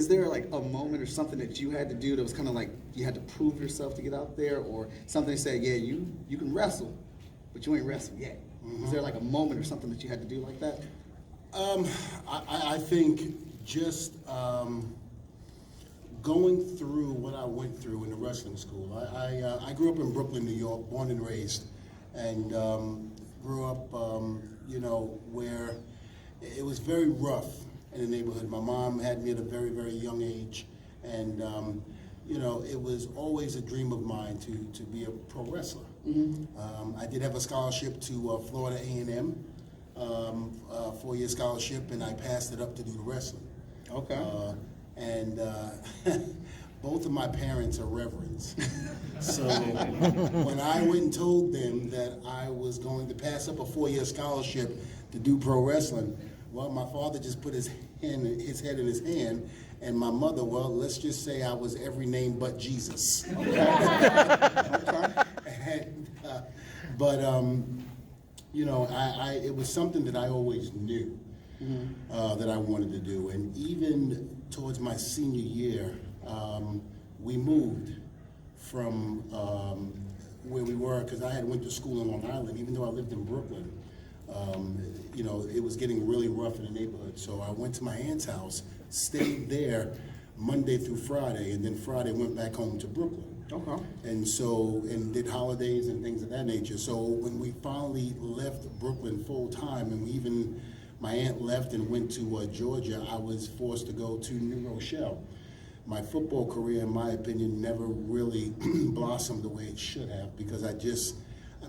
is there like a moment or something that you had to do that was kind of like you had to prove yourself to get out there, or something that said, yeah, you can wrestle, but you ain't wrestled yet? Mm-hmm. Is there like a moment or something that you had to do like that? I think just going through what I went through in the wrestling school. I grew up in Brooklyn, New York, born and raised, and grew up, where it was very rough in the neighborhood. My mom had me at a very, very young age, and it was always a dream of mine to be a pro wrestler. Mm-hmm. I did have a scholarship to Florida A&M, 4-year scholarship, and I passed it up to do the wrestling. Okay. Both of my parents are reverends. So when I went and told them that I was going to pass up a 4-year scholarship to do pro wrestling, well, my father just put his head in his hand, and my mother, well, let's just say I was every name but Jesus. It was something that I always knew. Mm-hmm. That I wanted to do. And even towards my senior year, we moved from where we were, because I had went to school in Long Island. Even though I lived in Brooklyn, it was getting really rough in the neighborhood. So I went to my aunt's house, stayed there Monday through Friday, and then Friday went back home to Brooklyn. Okay. And did holidays and things of that nature. So when we finally left Brooklyn full time, and my aunt left and went to Georgia, I was forced to go to New Rochelle. My football career, in my opinion, never really blossomed the way it should have, because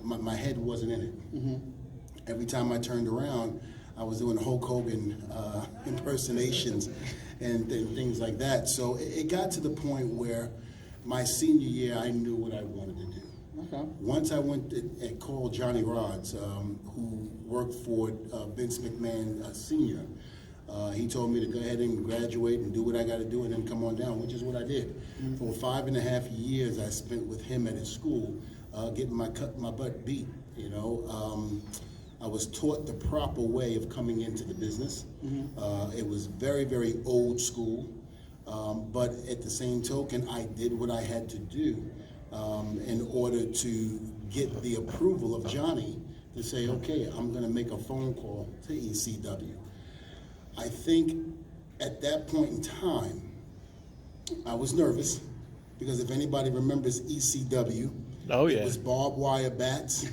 my head wasn't in it. Mm-hmm. Every time I turned around, I was doing Hulk Hogan impersonations and things like that. So it got to the point where my senior year, I knew what I wanted to do. Okay. Once I went and called Johnny Rods, who worked for Vince McMahon Sr., he told me to go ahead and graduate and do what I got to do and then come on down, which is what I did. Mm-hmm. For 5.5 years, I spent with him at his school, getting my butt beat. I was taught the proper way of coming into the business. Mm-hmm. It was very, very old school, but at the same token, I did what I had to do in order to get the approval of Johnny to say, okay, I'm going to make a phone call to ECW. I think at that point in time, I was nervous, because if anybody remembers ECW, oh yeah, it was barbed wire bats,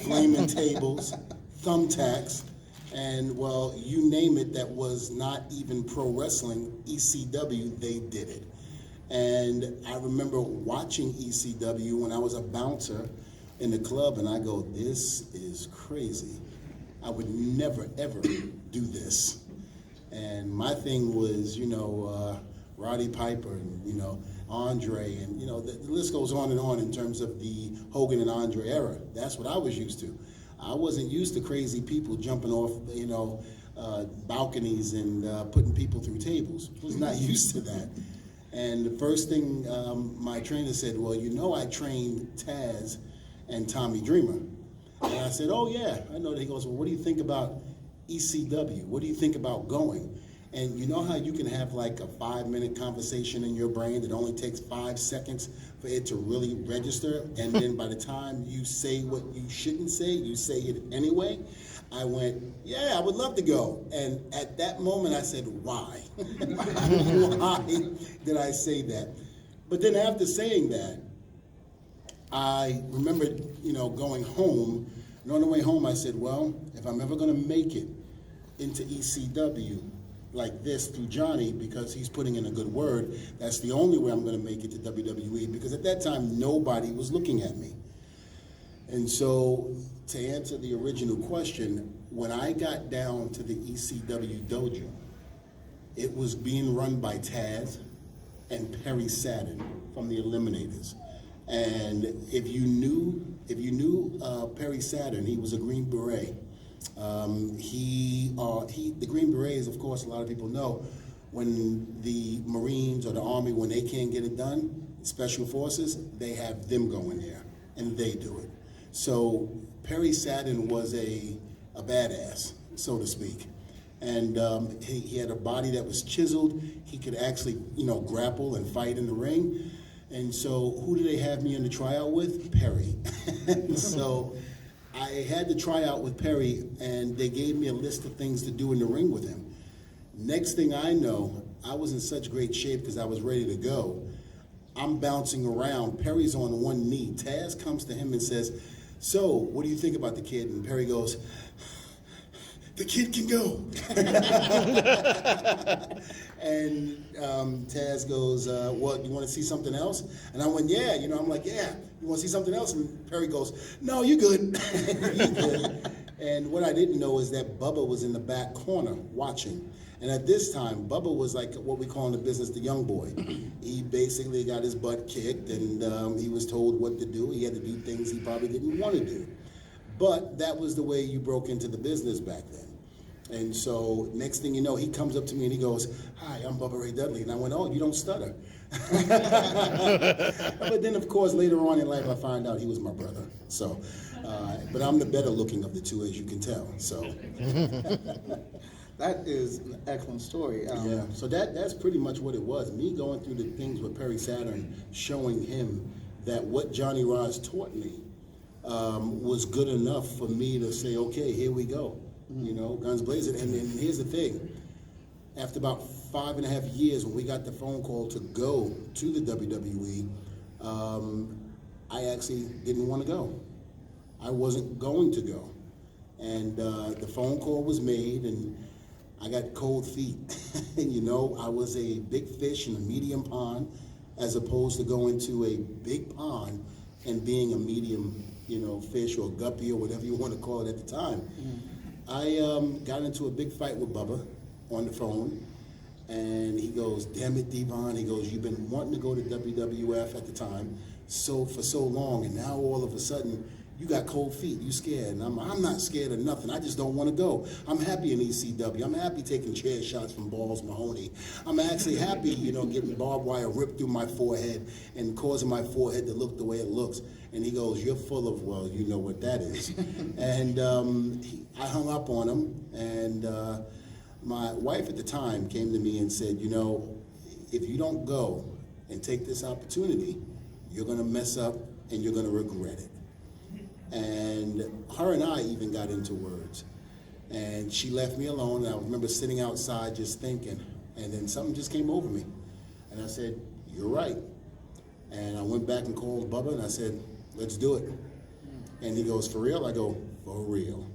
flaming tables, thumbtacks, and well, you name it that was not even pro wrestling, ECW, they did it. And I remember watching ECW when I was a bouncer in the club, and I go, this is crazy. I would never, ever do this. And my thing was, Roddy Piper and, Andre, and, the list goes on and on in terms of the Hogan and Andre era. That's what I was used to. I wasn't used to crazy people jumping off, balconies and putting people through tables. I was not used to that. And the first thing my trainer said, well, I trained Taz and Tommy Dreamer. And I said, oh yeah, I know that. He goes, well, what do you think about ECW? What do you think about going? And you know how you can have like a 5-minute conversation in your brain that only takes 5 seconds for it to really register, and then by the time you say what you shouldn't say, you say it anyway? I went, yeah, I would love to go. And at that moment I said, why? Why did I say that? But then after saying that, I remembered, going home, and on the way home I said, well, if I'm ever gonna make it into ECW like this through Johnny, because he's putting in a good word, that's the only way I'm gonna make it to WWE, because at that time, nobody was looking at me. And so, to answer the original question, when I got down to the ECW dojo, it was being run by Taz and Perry Saturn from the Eliminators. And if you knew Perry Saturn, he was a Green Beret. The Green Berets, of course, a lot of people know, when the Marines or the Army, when they can't get it done, Special Forces, they have them go in there, and they do it. So Perry Saturn was a badass, so to speak. And he had a body that was chiseled. He could actually, grapple and fight in the ring. And so who did they have me in the tryout with? Perry. And so I had to try out with Perry, and they gave me a list of things to do in the ring with him. Next thing I know, I was in such great shape because I was ready to go. I'm bouncing around. Perry's on one knee. Taz comes to him and says, "So, what do you think about the kid?" And Perry goes, "The kid can go." And Taz goes, "What, you want to see something else?" And I went, "Yeah." I'm like, "Yeah, you want to see something else?" And Perry goes, "No, you're good." You're good. And what I didn't know is that Bubba was in the back corner watching. And at this time, Bubba was like what we call in the business the young boy. He basically got his butt kicked, and he was told what to do. He had to do things he probably didn't want to do. But that was the way you broke into the business back then. And so next thing you know, he comes up to me and he goes, "Hi, I'm Bubba Ray Dudley." And I went, "Oh, you don't stutter." But then, of course, later on in life, I find out he was my brother. So, but I'm the better looking of the two, as you can tell. So. That is an excellent story. Yeah, so that's pretty much what it was. Me going through the things with Perry Saturn, showing him that what Johnny Rods taught me was good enough for me to say, okay, here we go. Guns blazing. And here's the thing. After about 5.5 years, when we got the phone call to go to the WWE, I actually didn't want to go. I wasn't going to go. And the phone call was made, and I got cold feet. I was a big fish in a medium pond, as opposed to going to a big pond and being a medium, fish or guppy or whatever you want to call it at the time. I got into a big fight with Bubba on the phone, and he goes, "Damn it, Devon." He goes, "You've been wanting to go to WWF at the time for so long, and now all of a sudden, you got cold feet, you scared." And I'm not scared of nothing. I just don't want to go. I'm happy in ECW. I'm happy taking chair shots from Balls Mahoney. I'm actually happy, getting barbed wire ripped through my forehead and causing my forehead to look the way it looks. And he goes, "You're full of," well, you know what that is. And I hung up on him, and my wife at the time came to me and said, "If you don't go and take this opportunity, you're going to mess up and you're going to regret it." And her and I even got into words. And she left me alone, and I remember sitting outside just thinking, and then something just came over me. And I said, "You're right." And I went back and called Bubba, and I said, "Let's do it." And he goes, "For real?" I go, "For real."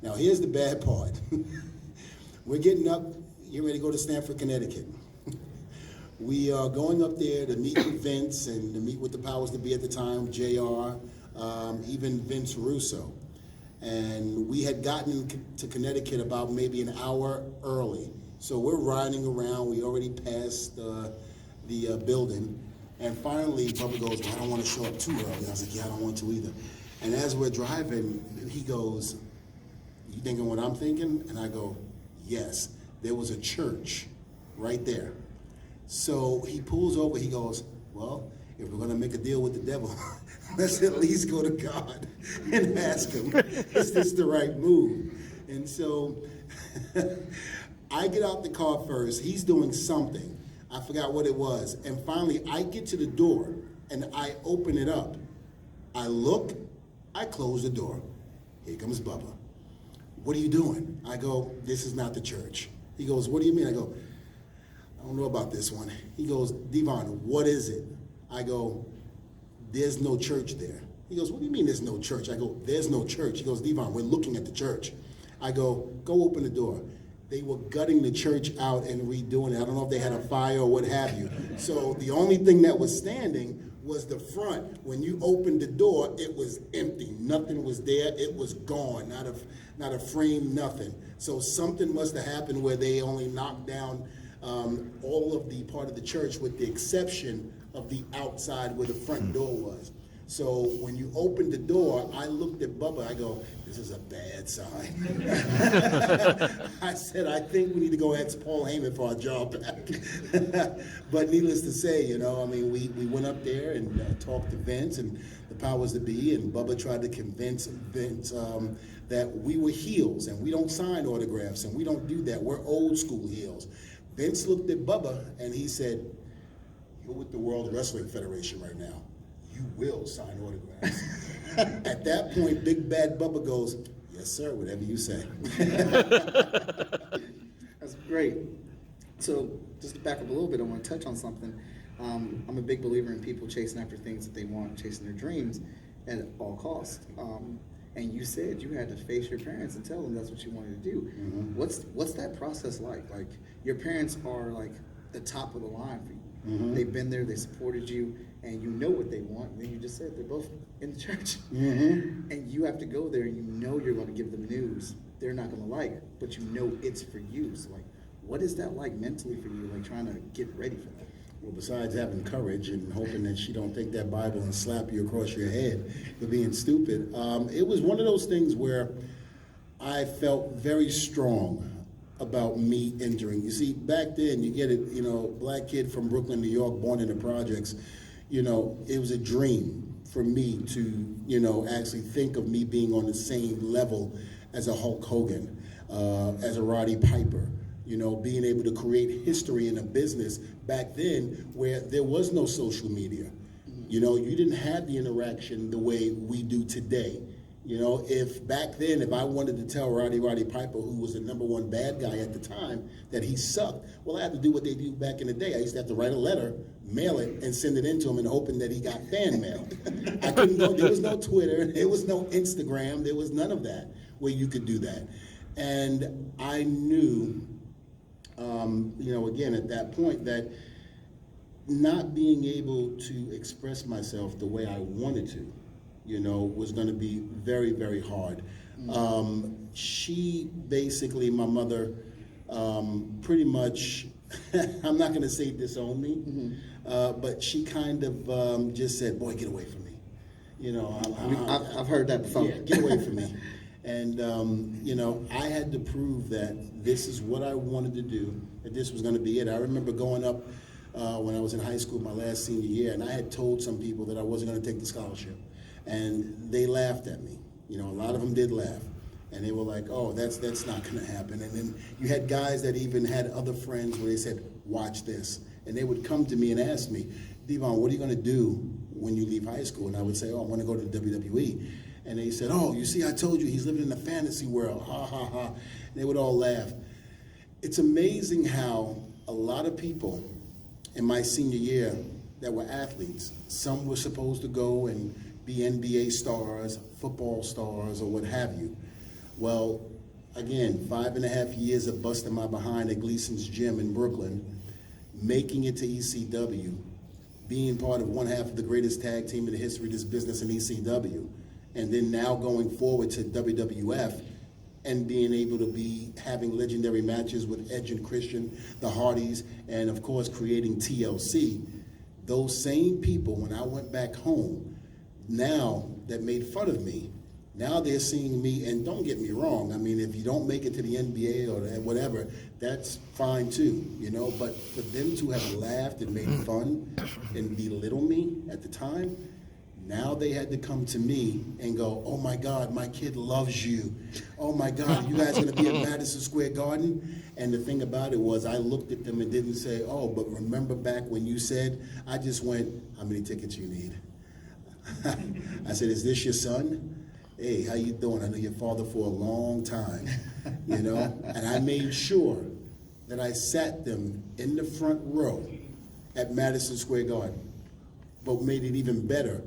Now, here's the bad part. We're getting up, getting ready to go to Stamford, Connecticut. We are going up there to meet with Vince and to meet with the powers that be at the time, JR, even Vince Russo. And we had gotten to Connecticut about maybe an hour early. So we're riding around. We already passed the building. And finally, Bubba goes, "Well, I don't want to show up too early." I was like, "Yeah, I don't want to either." And as we're driving, he goes, "You thinking what I'm thinking?" And I go, "Yes." There was a church right there. So he pulls over. He goes, "Well, if we're going to make a deal with the devil, let's at least go to God and ask him, is this the right move?" And so I get out the car first. He's doing something. I forgot what it was. And finally, I get to the door, and I open it up. I look, I close the door. Here comes Bubba. "What are you doing?" I go, "This is not the church." He goes, "What do you mean?" I go, "I don't know about this one." He goes, "Devon, what is it?" I go, "There's no church there." He goes, "What do you mean there's no church?" I go, "There's no church." He goes, "Devon, we're looking at the church." I go, "Go open the door." They were gutting the church out and redoing it. I don't know if they had a fire or what have you. So the only thing that was standing was the front. When you opened the door, it was empty. Nothing was there. It was gone. Not a frame, nothing. So something must have happened where they only knocked down all of the part of the church with the exception of the outside where the front door was. So when you opened the door, I looked at Bubba, I go, this is a bad sign. I said, I think we need to go ask Paul Heyman for our job back. But needless to say, you know, I mean, we went up there and talked to Vince and the powers that be, and Bubba tried to convince Vince that we were heels and we don't sign autographs and we don't do that. We're old school heels. Vince looked at Bubba and he said, you're with the World Wrestling Federation right now. You will sign autographs. At that point, Big Bad Bubba goes, yes, sir, whatever you say. That's great. So just to back up a little bit, I want to touch on something. I'm a big believer in people chasing after things that they want, chasing their dreams at all costs. And you said you had to face your parents and tell them that's what you wanted to do. Mm-hmm. What's that process like? Like, your parents are like the top of the line for you. Mm-hmm. They've been there, they supported you, and you know what they want. And then you just said they're both in the church. Mm-hmm. And you have to go there and you know you're going to give them news they're not going to like, but you know it's for you. So, like, what is that like mentally for you, like trying to get ready for that? Well, besides having courage and hoping that she don't take that Bible and slap you across your head for being stupid, it was one of those things where I felt very strong about me entering. You see, back then, you get it, you know, black kid from Brooklyn, New York, born in the projects, you know, it was a dream for me to, you know, actually think of me being on the same level as a Hulk Hogan, as a Roddy Piper, you know, being able to create history in a business back then where there was no social media. You know, you didn't have the interaction the way we do today. You know, if back then, if I wanted to tell Roddy Piper, who was the #1 bad guy at the time, that he sucked, well, I had to do what they do back in the day. I used to have to write a letter, mail it, and send it in to him and hoping that he got fan mail. I couldn't go, there was no Twitter, there was no Instagram, there was none of that where you could do that. And I knew, you know, again, at that point, that not being able to express myself the way I wanted to, you know, was going to be very, very hard. She basically, my mother, pretty much, I'm not going to say disowned me, but she kind of just said, boy, get away from me. You know, I've heard that before. Yeah, get away from me. And, you know, I had to prove that this is what I wanted to do, that this was going to be it. I remember going up when I was in high school, my last senior year, and I had told some people that I wasn't going to take the scholarship. And they laughed at me. You know, a lot of them did laugh. And they were like, oh, that's not going to happen. And then you had guys that even had other friends where they said, watch this. And they would come to me and ask me, Devon, what are you going to do when you leave high school? And I would say, oh, I want to go to the WWE. And they said, oh, you see, I told you, he's living in a fantasy world, ha, ha, ha. And they would all laugh. It's amazing how a lot of people in my senior year that were athletes, some were supposed to go and be NBA stars, football stars, or what have you. Well, again, 5.5 years of busting my behind at Gleason's Gym in Brooklyn, making it to ECW, being part of one half of the greatest tag team in the history of this business in ECW, and then now going forward to WWF and being able to be having legendary matches with Edge and Christian, the Hardys, and of course creating TLC. Those same people, when I went back home, now that made fun of me, now they're seeing me, and don't get me wrong, I mean, if you don't make it to the NBA or whatever, that's fine too, you know, but for them to have laughed and made fun and belittle me at the time, now they had to come to me and go, oh my God, my kid loves you. Oh my God, you guys gonna be at Madison Square Garden? And the thing about it was I looked at them and didn't say, oh, but remember back when you said, I just went, how many tickets you need? I said, is this your son? Hey, how you doing? I know your father for a long time, you know? And I made sure that I sat them in the front row at Madison Square Garden. But what made it even better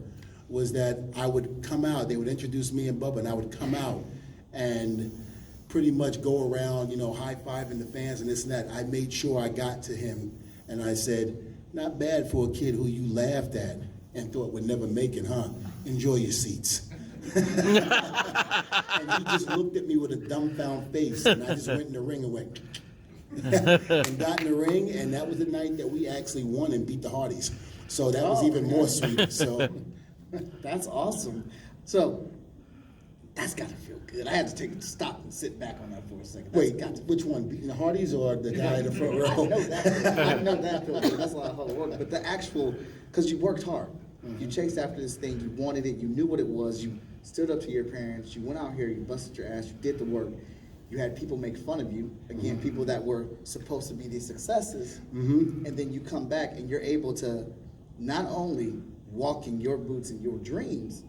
was that I would come out, they would introduce me and Bubba, and I would come out and pretty much go around, you know, high-fiving the fans and this and that. I made sure I got to him, and I said, not bad for a kid who you laughed at and thought would never make it, huh? Enjoy your seats. And he just looked at me with a dumbfound face, and I just went in the ring and went, and got in the ring, and that was the night that we actually won and beat the Hardys. So that was even more sweet. So That's awesome. So that's got to feel good. I had to stop and sit back on that for a second. That's Wait, got to which one? Beating the Hardys or the guy in the front row? I know that. I know that feels good. That's a lot of hard work. But the actual, because you worked hard. You chased after this thing. You wanted it. You knew what it was. You stood up to your parents. You went out here. You busted your ass. You did the work. You had people make fun of you. Again, people that were supposed to be these successes. And then you come back and you're able to not only walk in your boots and your dreams,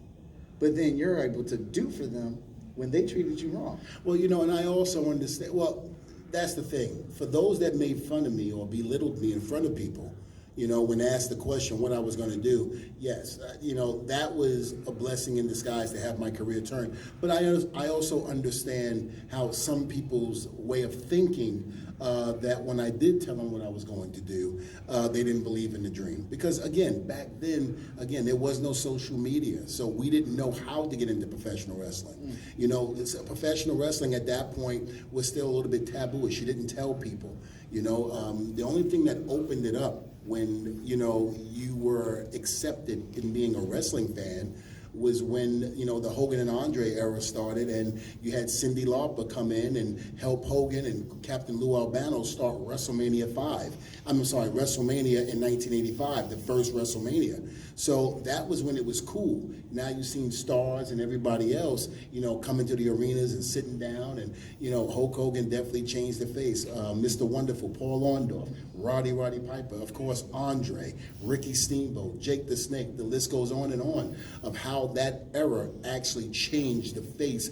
but then you're able to do for them when they treated you wrong. Well, you know, and I also understand, well, that's the thing. For those that made fun of me or belittled me in front of people, you know, when asked the question what I was going to do, yes, you know, that was a blessing in disguise to have my career turn. But I also understand how some people's way of thinking, that when I did tell them what I was going to do, they didn't believe in the dream. Because again, back then, there was no social media, so we didn't know how to get into professional wrestling. You know, professional wrestling at that point was still a little bit tabooish. You didn't tell people. You know, the only thing that opened it up when, you know, you were accepted in being a wrestling fan was when, you know, the Hogan and Andre era started, and you had Cyndi Lauper come in and help Hogan and Captain Lou Albano start WrestleMania 5. WrestleMania in 1985, the first WrestleMania. So that was when it was cool. Now you've seen stars and everybody else, you know, coming to the arenas and sitting down, and, you know, Hulk Hogan definitely changed the face. Mr. Wonderful, Paul Orndorff, Roddy Piper, of course, Andre, Ricky Steamboat, Jake the Snake, the list goes on and on of how that era actually changed the face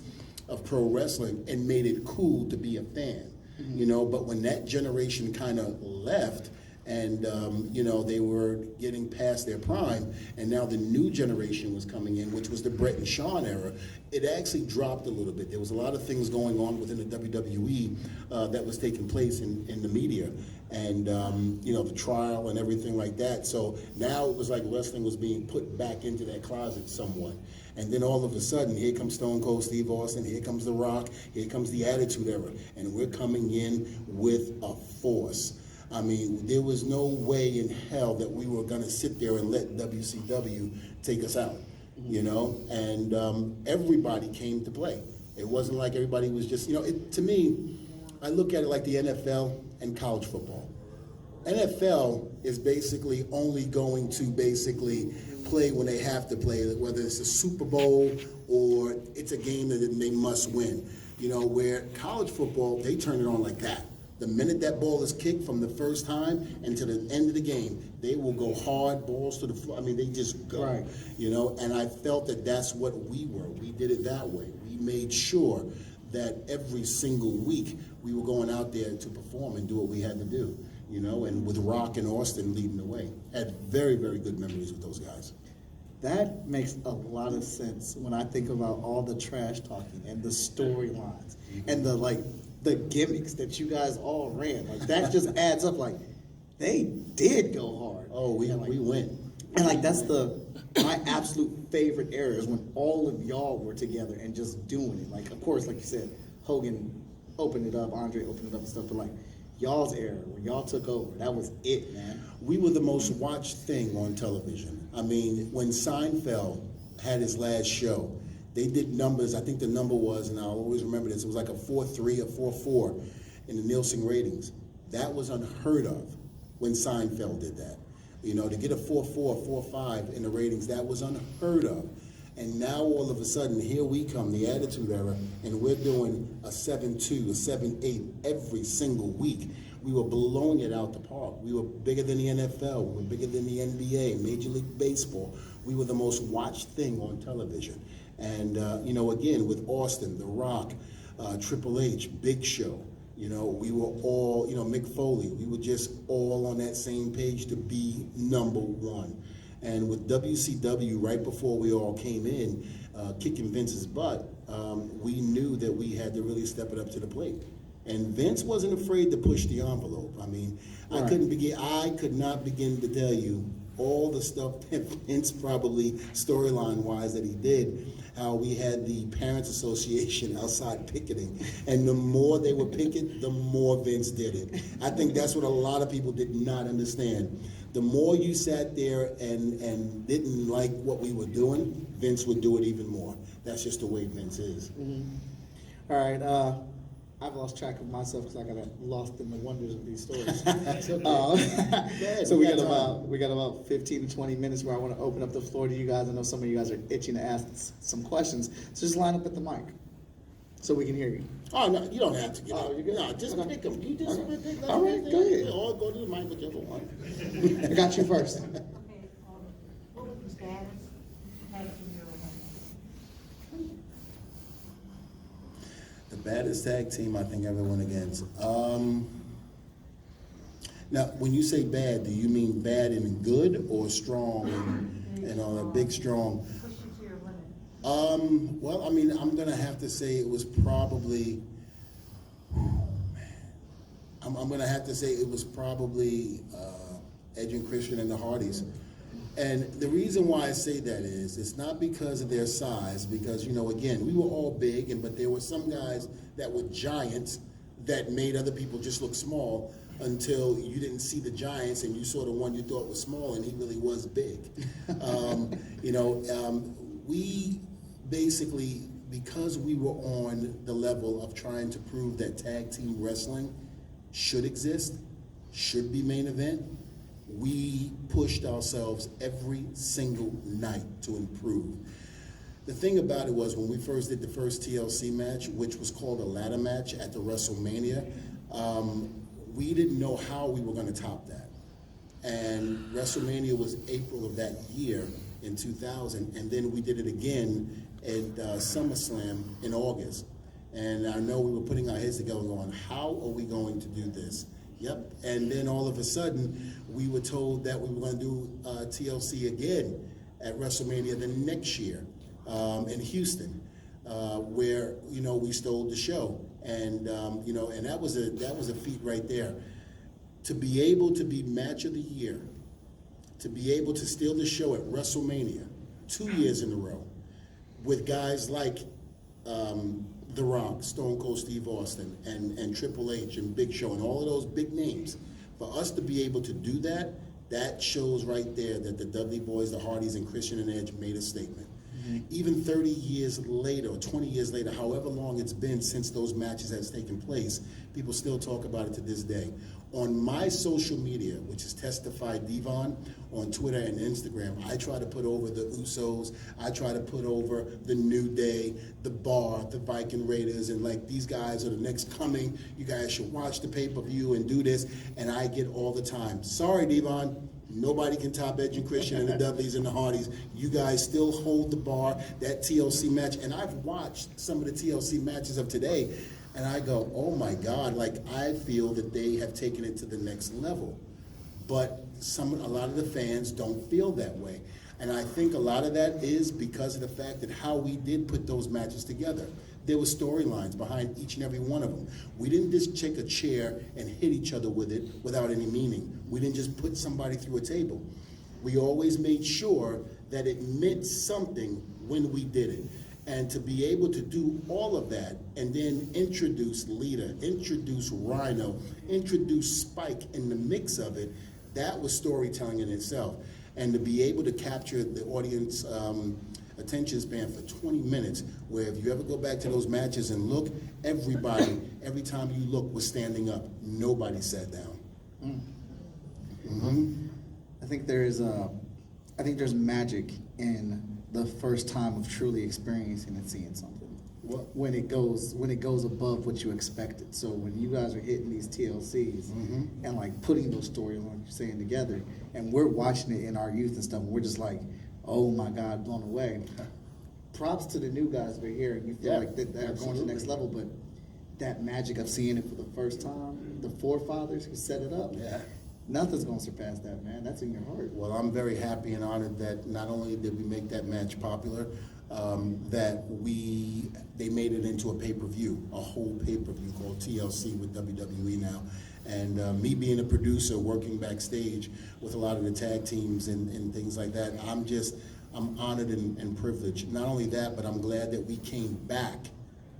of pro wrestling and made it cool to be a fan. You know, but when that generation kind of left, and you know, they were getting past their prime, and now the new generation was coming in, which was the Bret and Shawn era, it actually dropped a little bit. There was a lot of things going on within the WWE that was taking place in the media, and you know, the trial and everything like that. So now it was like wrestling was being put back into that closet somewhat. And then all of a sudden, here comes Stone Cold Steve Austin, here comes The Rock, here comes the Attitude Era, and we're coming in with a force. I mean, there was no way in hell that we were going to sit there and let WCW take us out, you know? And everybody came to play. It wasn't like everybody was just, you know, to me, I look at it like the NFL and college football. NFL is basically only going to basically play when they have to play, whether it's a Super Bowl or it's a game that they must win. You know, where college football, they turn it on like that. The minute that ball is kicked from the first time and to the end of the game, they will go hard, balls to the floor. I mean, they just go, right. You know, and I felt that that's what we were. We did it that way. We made sure that every single week we were going out there to perform and do what we had to do, you know, and with Rock and Austin leading the way. Had very, very good memories with those guys. That makes a lot of sense when I think about all the trash talking and the storylines and the gimmicks that you guys all ran. Like, that just adds up. Like, they did go hard. Oh, we went. And like, that's my absolute favorite era is when all of y'all were together and just doing it. Like, of course, like you said, Hogan opened it up, Andre opened it up and stuff, but like, y'all's era, when y'all took over, that was it, man. We were the most watched thing on television. I mean, when Seinfeld had his last show, they did numbers. I think the number was, and I'll always remember this, it was like a 4.3 or 4.4 in the Nielsen ratings. That was unheard of when Seinfeld did that. You know, to get a 4.4, 4.5 in the ratings, that was unheard of. And now all of a sudden, here we come, the Attitude Era, and we're doing a 7.2, a 7.8 every single week. We were blowing it out the park. We were bigger than the NFL. We were bigger than the NBA, Major League Baseball. We were the most watched thing on television. And, you know, again, with Austin, The Rock, Triple H, Big Show, you know, we were all, you know, Mick Foley, we were just all on that same page to be number one. And with WCW, right before we all came in, kicking Vince's butt, we knew that we had to really step it up to the plate. And Vince wasn't afraid to push the envelope. I mean, right. I could not begin to tell you all the stuff that Vince probably storyline-wise that he did, how we had the Parents Association outside picketing, and the more they were picketing, the more Vince did it. I think that's what a lot of people did not understand. The more you sat there and didn't like what we were doing, Vince would do it even more. That's just the way Vince is. All right, I've lost track of myself because I got lost in the wonders of these stories. So we got about 15 to 20 minutes where I want to open up the floor to you guys. I know some of you guys are itching to ask some questions. So just line up at the mic so we can hear you. Oh, no, you don't have to get Oh, up. you're good? No, just Okay. pick them. You just pick them. All right, go ahead. Or go to the mic, whichever one. I got you first. Okay, what was the status tag team you were in? The baddest tag team I think I ever went against. Now, when you say bad, do you mean bad and good or strong and all that big strong? Push you to your limit. Well, I mean, I'm gonna have to say it was probably. I'm gonna have to say it was probably Edge and Christian and the Hardys. And the reason why I say that is, it's not because of their size, because, you know, again, we were all big, but there were some guys that were giants that made other people just look small until you didn't see the giants and you saw the one you thought was small and he really was big. We basically, because we were on the level of trying to prove that tag team wrestling should exist, should be main event, we pushed ourselves every single night to improve. The thing about it was when we first did the first TLC match, which was called a ladder match at the WrestleMania, we didn't know how we were going to top that. And WrestleMania was April of that year in 2000, and then we did it again at SummerSlam in August. And I know we were putting our heads together going, how are we going to do this? Yep, and then all of a sudden, we were told that we were going to do TLC again at WrestleMania the next year in Houston, where, you know, we stole the show. And, and that was a feat right there. To be able to be match of the year, to be able to steal the show at WrestleMania 2 years in a row with guys like The Rock, Stone Cold Steve Austin, and Triple H and Big Show and all of those big names, for us to be able to do that, that shows right there that the Dudley Boys, the Hardys, and Christian and Edge made a statement. Even 30 years later, or 20 years later, however long it's been since those matches has taken place, people still talk about it to this day. On my social media, which is Testify Devon, on Twitter and Instagram, I try to put over the Usos, I try to put over the New Day, the Bar, the Viking Raiders, and like, these guys are the next coming, you guys should watch the pay-per-view and do this, and I get all the time, sorry Devon, nobody can top Edge and Christian and the Dudleys and the Hardys. You guys still hold the bar, that TLC match. And I've watched some of the TLC matches of today, and I go, oh my God, like, I feel that they have taken it to the next level. But a lot of the fans don't feel that way. And I think a lot of that is because of the fact that how we did put those matches together. There were storylines behind each and every one of them. We didn't just take a chair and hit each other with it without any meaning. We didn't just put somebody through a table. We always made sure that it meant something when we did it. And to be able to do all of that and then introduce Lita, introduce Rhino, introduce Spike in the mix of it, that was storytelling in itself. And to be able to capture the audience attention span for 20 minutes, where if you ever go back to those matches and look, everybody, every time you look, was standing up. Nobody sat down. I think there's magic in the first time of truly experiencing and seeing something. When it goes above what you expected. So when you guys are hitting these TLCs and like putting those storylines, like you're saying, together, and we're watching it in our youth and stuff, and we're just like, oh my God, blown away. Props to the new guys that are here, and you feel like they're going to the next level, but that magic of seeing it for the first time, the forefathers who set it up, nothing's going to surpass that, man. That's in your heart. Well, I'm very happy and honored that not only did we make that match popular, that they made it into a pay-per-view, a whole pay-per-view called TLC with WWE now. And me being a producer, working backstage with a lot of the tag teams and things like that, I'm honored and privileged. Not only that, but I'm glad that we came back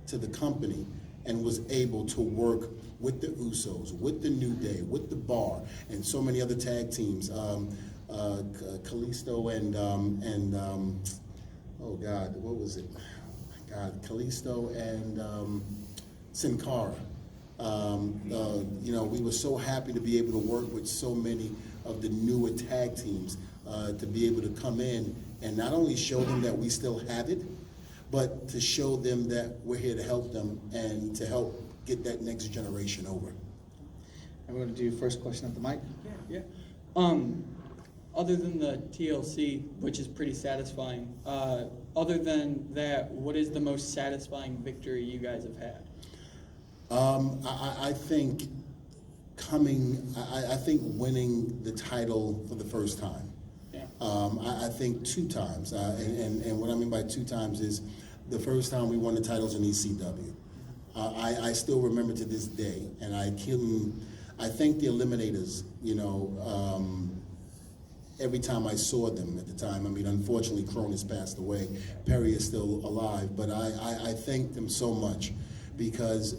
to the company and was able to work with the Usos, with the New Day, with the Bar, and so many other tag teams. Kalisto and oh God, what was it? Oh my God, Kalisto and Sin Cara. We were so happy to be able to work with so many of the newer tag teams, to be able to come in and not only show them that we still have it, but to show them that we're here to help them and to help get that next generation over. I'm going to do first question at the mic. Yeah. Other than the TLC, which is pretty satisfying, other than that, what is the most satisfying victory you guys have had? I think I think winning the title for the first time. Yeah. I think 2 times, and what I mean by 2 times is the first time we won the titles in ECW. I still remember to this day, and I thank the Eliminators, every time I saw them at the time. I mean, unfortunately, Cronus passed away. Perry is still alive, but I thank them so much because,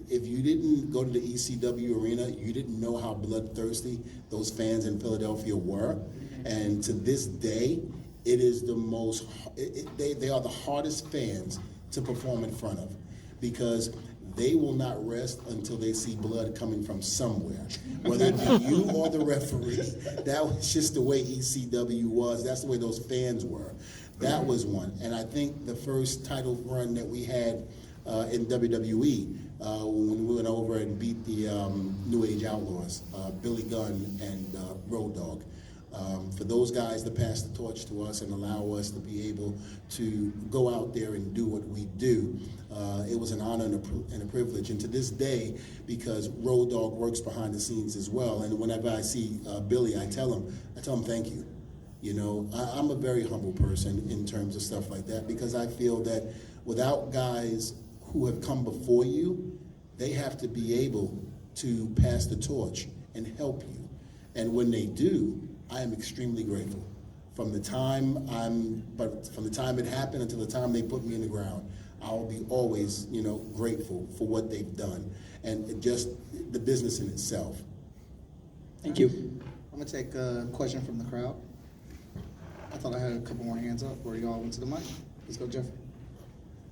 if you didn't go to the ECW arena, you didn't know how bloodthirsty those fans in Philadelphia were. And to this day, it is the most, they are the hardest fans to perform in front of because they will not rest until they see blood coming from somewhere, whether it be you or the referee. That was just the way ECW was. That's the way those fans were. That was one. And I think the first title run that we had in WWE, when we went over and beat the New Age Outlaws, Billy Gunn and Road Dogg. For those guys to pass the torch to us and allow us to be able to go out there and do what we do, it was an honor and a privilege. And to this day, because Road Dogg works behind the scenes as well, and whenever I see Billy, I tell him thank you. I'm a very humble person in terms of stuff like that because I feel that without guys who have come before you, they have to be able to pass the torch and help you. And when they do, I am extremely grateful. From the time it happened until the time they put me in the ground, I'll be always, grateful for what they've done and just the business in itself. Thank you. I'm going to take a question from the crowd. I thought I had a couple more hands up where y'all went to the mic. Let's go, Jeffrey.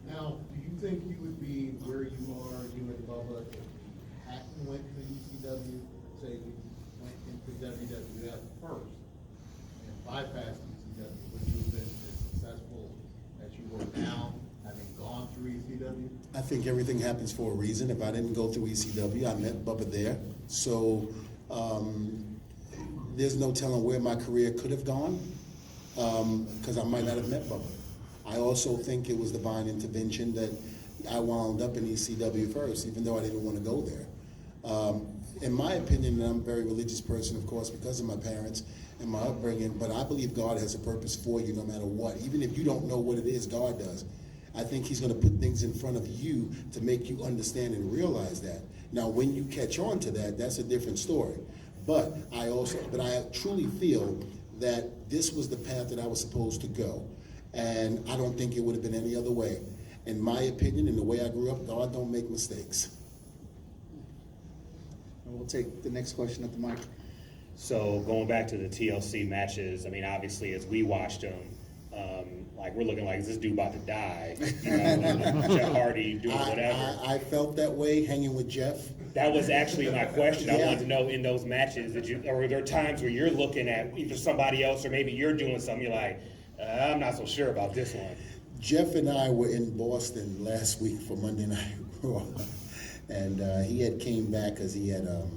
Now, do you think you would be where you are, you and Bubba, if you hadn't went to ECW, say you went into WWF first and bypassed ECW, would you have been as successful as you were now, having gone through ECW? I think everything happens for a reason. If I didn't go through ECW, I met Bubba there. So there's no telling where my career could have gone because I might not have met Bubba. I also think it was divine intervention that I wound up in ECW first, even though I didn't want to go there. In my opinion, and I'm a very religious person, of course, because of my parents and my upbringing, but I believe God has a purpose for you no matter what. Even if you don't know what it is, God does. I think he's going to put things in front of you to make you understand and realize that. Now, when you catch on to that, that's a different story. But I truly feel that this was the path that I was supposed to go. And I don't think it would have been any other way. In my opinion, in the way I grew up, God don't make mistakes. And we'll take the next question at the mic. So going back to the TLC matches, I mean, obviously as we watched them, we're looking like, is this dude about to die? Jeff Hardy doing whatever. I felt that way hanging with Jeff. That was actually my question. Yeah. I wanted to know in those matches, or were there times where you're looking at either somebody else or maybe you're doing something, you're like, I'm not so sure about this one. Jeff and I were in Boston last week for Monday Night Raw, and he had came back because he had a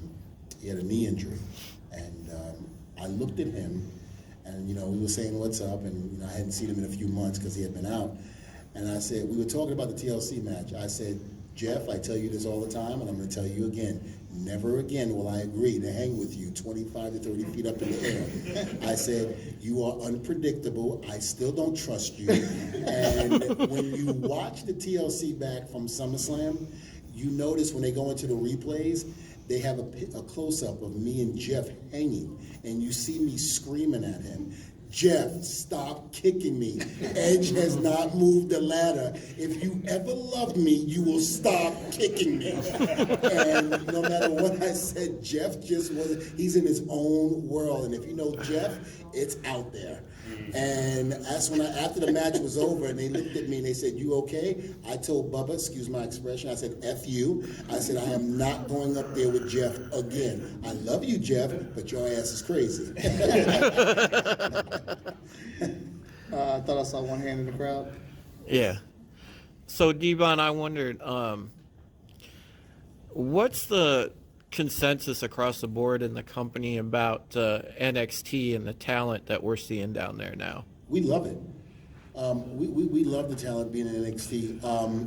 knee injury, and I looked at him, and we were saying what's up, and I hadn't seen him in a few months because he had been out, and I said we were talking about the TLC match. I said, Jeff, I tell you this all the time, and I'm going to tell you again. Never again will I agree to hang with you 25 to 30 feet up in the air. I said, you are unpredictable. I still don't trust you. And when you watch the TLC back from SummerSlam, you notice when they go into the replays, they have a close-up of me and Jeff hanging, and you see me screaming at him. Jeff, stop kicking me. Edge has not moved the ladder. If you ever love me, you will stop kicking me. And no matter what I said, Jeff just he's in his own world. And if you know Jeff, it's out there. And that's when after the match was over and they looked at me and they said, "You okay?" I told Bubba, excuse my expression, I said, "F you." I said, "I am not going up there with Jeff again. I love you, Jeff, but your ass is crazy." I thought I saw one hand in the crowd. Yeah. So, Devon, I wondered, what's the consensus across the board in the company about NXT and the talent that we're seeing down there now? We love it. We love the talent being in NXT,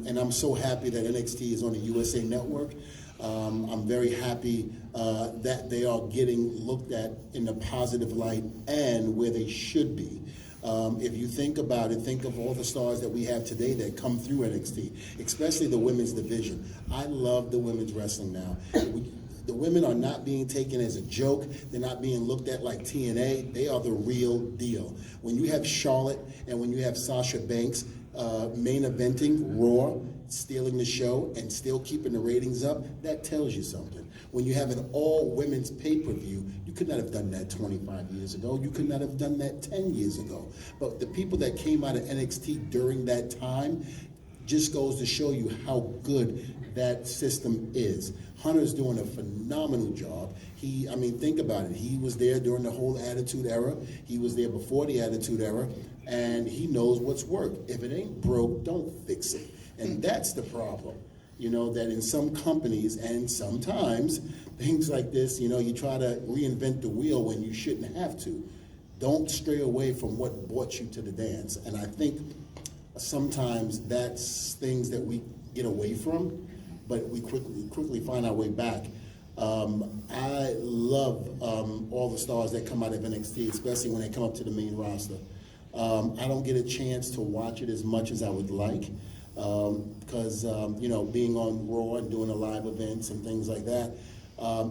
and I'm so happy that NXT is on the USA Network. I'm very happy that they are getting looked at in a positive light and where they should be. If you think about it, think of all the stars that we have today that come through NXT, especially the women's division. I love the women's wrestling now. The women are not being taken as a joke. They're not being looked at like TNA. They are the real deal. When you have Charlotte and when you have Sasha Banks main eventing Raw, stealing the show and still keeping the ratings up, that tells you something. When you have an all-women's pay-per-view, you could not have done that 25 years ago. You could not have done that 10 years ago. But the people that came out of NXT during that time just goes to show you how good that system is. Hunter's doing a phenomenal job. Think about it. He was there during the whole Attitude Era. He was there before the Attitude Era, and he knows what's worked. If it ain't broke, don't fix it. And that's the problem. That in some companies and sometimes things like this, you try to reinvent the wheel when you shouldn't have to. Don't stray away from what brought you to the dance. And I think sometimes that's things that we get away from, but we quickly find our way back. I love all the stars that come out of NXT, especially when they come up to the main roster. I don't get a chance to watch it as much as I would like because, being on Raw and doing the live events and things like that,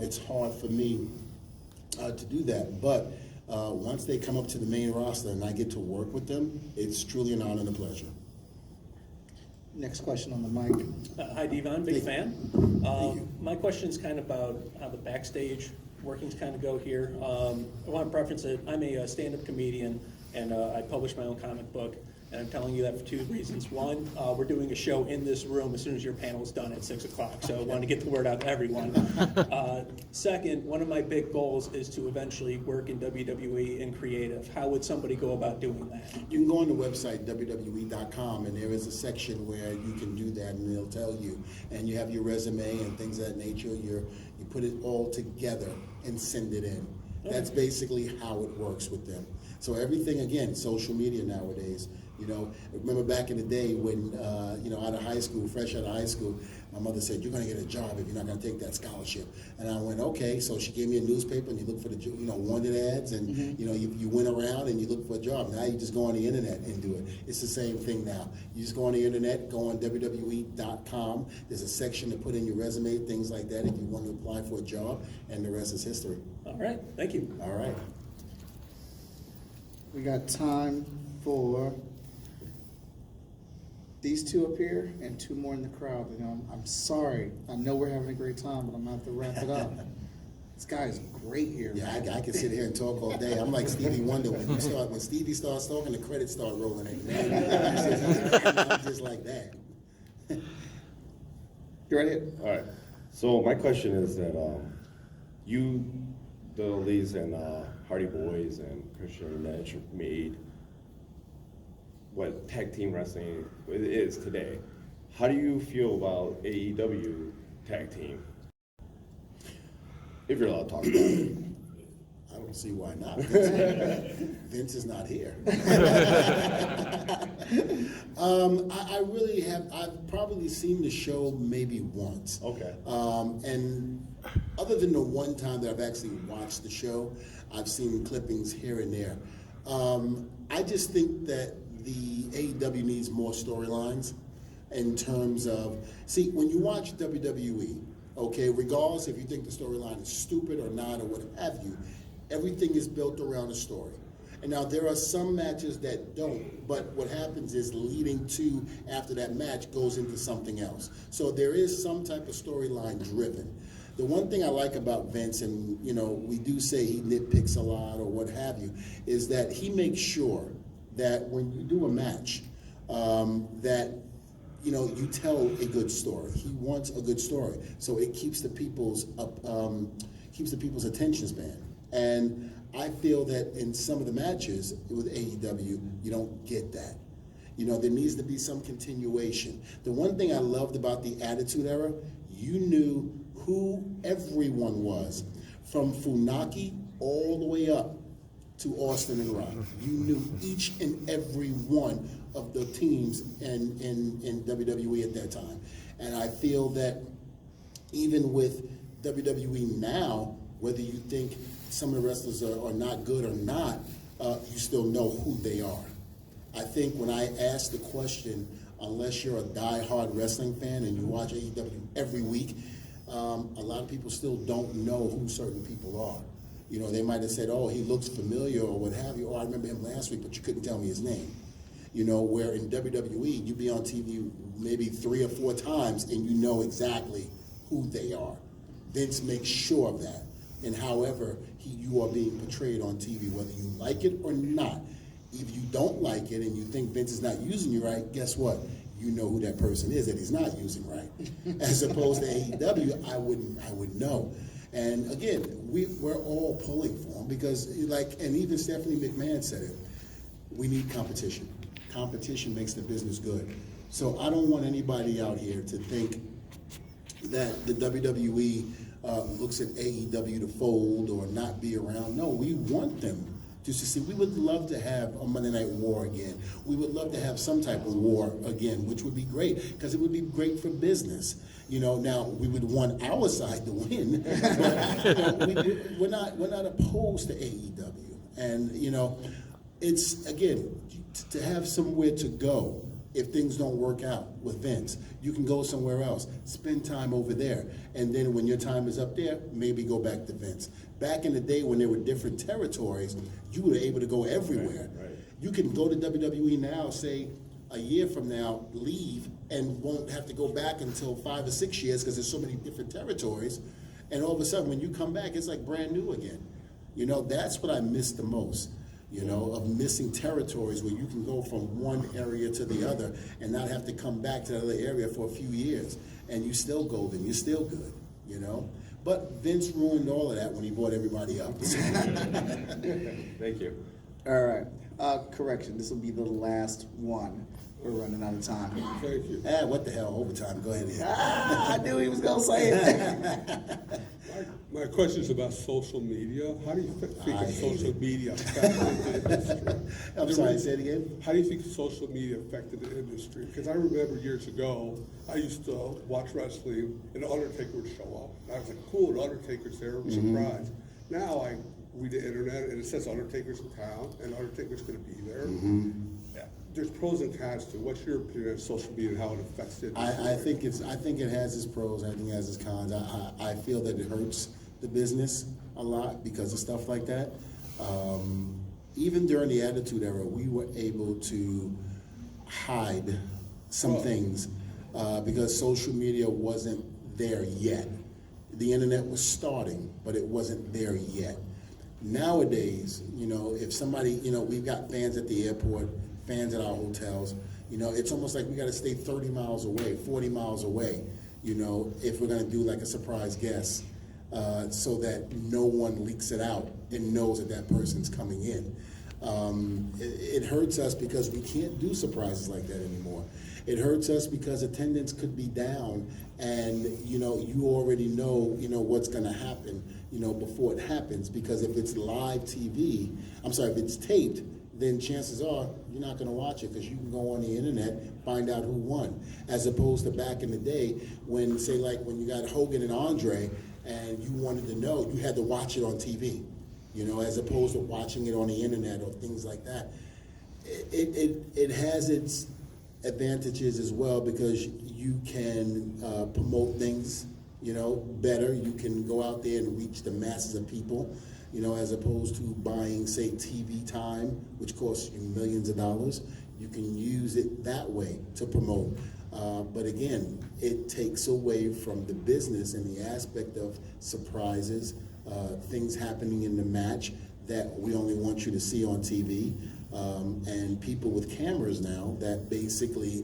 it's hard for me to do that. But once they come up to the main roster and I get to work with them, it's truly an honor and a pleasure. Next question on the mic. Hi, Devon, big fan. you. My question is kind of about how the backstage workings kind of go here. I want to preference it. I'm a stand-up comedian, and I publish my own comic book. And I'm telling you that for two reasons. One, we're doing a show in this room as soon as your panel is done at 6 o'clock. So I wanted to get the word out to everyone. Second, one of my big goals is to eventually work in WWE in creative. How would somebody go about doing that? You can go on the website, WWE.com, and there is a section where you can do that, and they'll tell you. And you have your resume and things of that nature. You put it all together and send it in. That's basically how it works with them. So everything, again, social media nowadays. Remember back in the day when, out of high school, fresh out of high school, my mother said, "You're going to get a job if you're not going to take that scholarship." And I went, "Okay." So she gave me a newspaper, and you look for the, wanted ads, and, you went around and you look for a job. Now you just go on the internet and do it. It's the same thing now. You just go on the internet, go on WWE.com. There's a section to put in your resume, things like that, if you want to apply for a job, and the rest is history. All right, thank you. All right. We got time for these two up here and two more in the crowd. I'm sorry. I know we're having a great time, but I'm going to have to wrap it up. This guy is great here. Yeah, I can sit here and talk all day. I'm like Stevie Wonder. When Stevie starts talking, the credits start rolling. I'm just like that. You ready? All right. So my question is that you, the Lees and Hardy Boys and Christian and Edge made what tag team wrestling is today. How do you feel about AEW tag team? If you're allowed to talk about it. I don't see why not. Vince is not here. I really have. I've probably seen the show maybe once. Okay. And other than the one time that I've actually watched the show, I've seen clippings here and there. I just think that the AEW needs more storylines in terms of, see, when you watch WWE, okay, regardless if you think the storyline is stupid or not or what have you, everything is built around a story. And now there are some matches that don't, but what happens is leading to after that match goes into something else. So there is some type of storyline driven. The one thing I like about Vince, and we do say he nitpicks a lot or what have you, is that he makes sure that when you do a match, that you tell a good story. He wants a good story, so it keeps the people's attention span. And I feel that in some of the matches with AEW, you don't get that. There needs to be some continuation. The one thing I loved about the Attitude Era, you knew who everyone was, from Funaki all the way up to Austin and Rock. You knew each and every one of the teams in WWE at that time. And I feel that even with WWE now, whether you think some of the wrestlers are not good or not, you still know who they are. I think when I ask the question, unless you're a die-hard wrestling fan and you watch AEW every week, a lot of people still don't know who certain people are. They might have said, oh, he looks familiar or what have you, or I remember him last week, but you couldn't tell me his name. Where in WWE, you be on TV maybe 3 or 4 times and you know exactly who they are. Vince makes sure of that. And however you are being portrayed on TV, whether you like it or not. If you don't like it and you think Vince is not using you right, guess what? You know who that person is that he's not using right. As opposed to AEW, I wouldn't know. And again, we're all pulling for him because, and even Stephanie McMahon said it, we need competition. Competition makes the business good. So I don't want anybody out here to think that the WWE looks at AEW to fold or not be around. No, we want them to succeed. We would love to have a Monday Night War again. We would love to have some type of war again, which would be great because it would be great for business. Now we would want our side to win, but we're not opposed to AEW. And it's again to have somewhere to go. If things don't work out with Vince, you can go somewhere else, spend time over there, and then when your time is up there, maybe go back to Vince. Back in the day when there were different territories, you were able to go everywhere. Right. You can go to WWE now, say a year from now, leave, and won't have to go back until 5 or 6 years because there's so many different territories, and all of a sudden when you come back, it's like brand new again. That's what I miss the most. Of missing territories where you can go from one area to the other and not have to come back to the other area for a few years. And you still golden, you're still good, But Vince ruined all of that when he brought everybody up. Thank you. All right. Correction. This will be the last one. We're running out of time. Thank you. What the hell? Overtime. Go ahead. I knew he was going to say it. My question is about social media. How do you think social media affected the industry? I'm sorry, say it again? How do you think social media affected the industry? Because I remember years ago, I used to watch wrestling and the Undertaker would show up. And I was like, cool, the Undertaker's there, I'm surprised. Now I read the internet and it says Undertaker's in town and Undertaker's going to be there. Yeah. There's pros and cons to it. What's your opinion of social media and how it affects it? I think it has its pros. I think it has its cons. I feel that it hurts the business a lot because of stuff like that. Even during the Attitude Era, we were able to hide some things because social media wasn't there yet. The internet was starting, but it wasn't there yet. Nowadays, if somebody, we've got fans at the airport, fans at our hotels, it's almost like we got to stay 30 miles away, 40 miles away, if we're going to do like a surprise guest, so that no one leaks it out and knows that person's coming in. It hurts us because we can't do surprises like that anymore. It hurts us because attendance could be down and, you already know, what's going to happen, before it happens, because if it's live TV, if it's taped, then chances are you're not going to watch it because you can go on the internet, find out who won. As opposed to back in the day when, say, like when you got Hogan and Andre and you wanted to know, you had to watch it on TV, as opposed to watching it on the internet or things like that. It has its advantages as well because you can promote things, better. You can go out there and reach the masses of people. You know, as opposed to buying, say, TV time, which costs you millions of dollars, you can use it that way to promote. But again, it takes away from the business and the aspect of surprises, things happening in the match that we only want you to see on TV, and people with cameras now that basically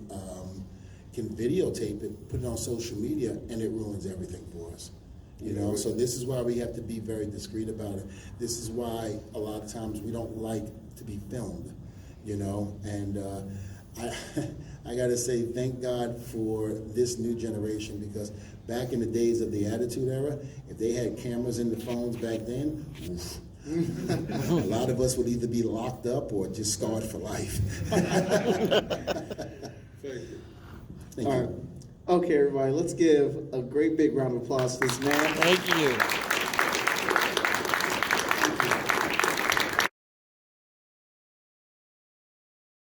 can videotape it, put it on social media, and it ruins everything for us. You know, so this is why we have to be very discreet about it. This is why a lot of times we don't like to be filmed, you know, and I gotta say thank God for this new generation, because back in the days of the Attitude Era, if they had cameras in the phones back then, oof, a lot of us would either be locked up or just scarred for life. Thank you. Thank All you. right. Okay, everybody, let's give a great big round of applause to this man. Thank you.